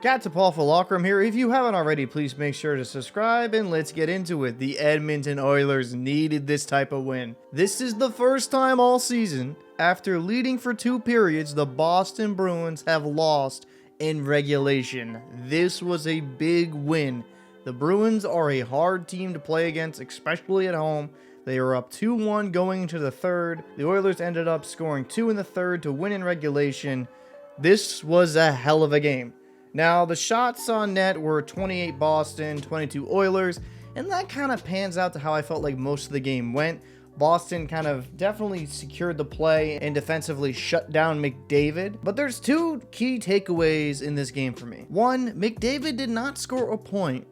Got to Paul for Locker Room here. If you haven't already, please make sure to subscribe and let's get into it. The Edmonton Oilers needed this type of win. This is the first time all season, after leading for 2 periods, the Boston Bruins have lost in regulation. This was a big win. The Bruins are a hard team to play against, especially at home. They were up 2-1 going into the third. The Oilers ended up scoring 2 in the third to win in regulation. This was a hell of a game. Now, the shots on net were 28 Boston, 22 Oilers, and that kind of pans out to how I felt like most of the game went. Boston kind of definitely secured the play and defensively shut down McDavid, but there's 2 key takeaways in this game for me. 1, McDavid did not score a point,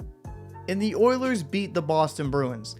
and the Oilers beat the Boston Bruins.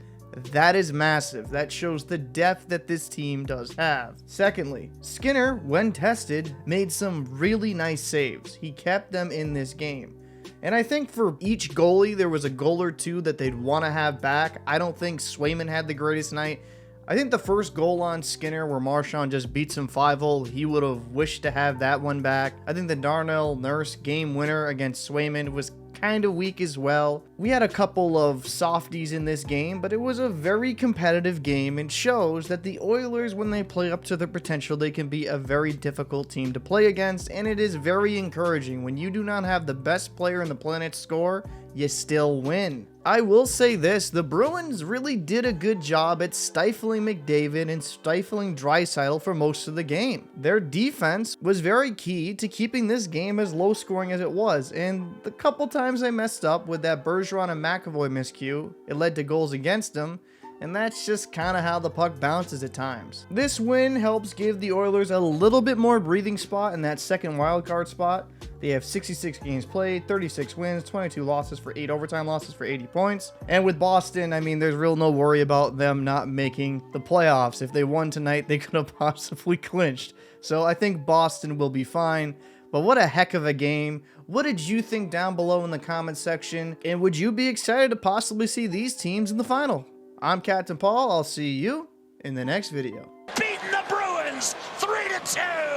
That is massive. That shows the depth that this team does have. Secondly, Skinner, when tested, made some really nice saves. He kept them in this game. And I think for each goalie, there was a goal or 2 that they'd want to have back. I don't think Swayman had the greatest night. I think the first goal on Skinner where Marchand just beats him 5-0, he would have wished to have that one back. I think the Darnell Nurse game winner against Swayman was kind of weak as well. We had a couple of softies in this game, but it was a very competitive game and shows that the Oilers, when they play up to their potential, they can be a very difficult team to play against, and it is very encouraging. When you do not have the best player in the planet score, you still win. I will say this, the Bruins really did a good job at stifling McDavid and stifling Draisaitl for most of the game. Their defense was very key to keeping this game as low scoring as it was, and the couple times I messed up with that Bergeron and McAvoy miscue, it led to goals against them, and that's just kind of how the puck bounces at times. This win helps give the Oilers a little bit more breathing spot in that second wildcard spot. They have 66 games played, 36 wins, 22 losses for 8 overtime losses for 80 points. And with Boston, I mean, there's real no worry about them not making the playoffs. If they won tonight, they could have possibly clinched. So I think Boston will be fine. But what a heck of a game. What did you think down below in the comment section? And would you be excited to possibly see these teams in the final? I'm Captain Paul. I'll see you in the next video. Beating the Bruins 3-2.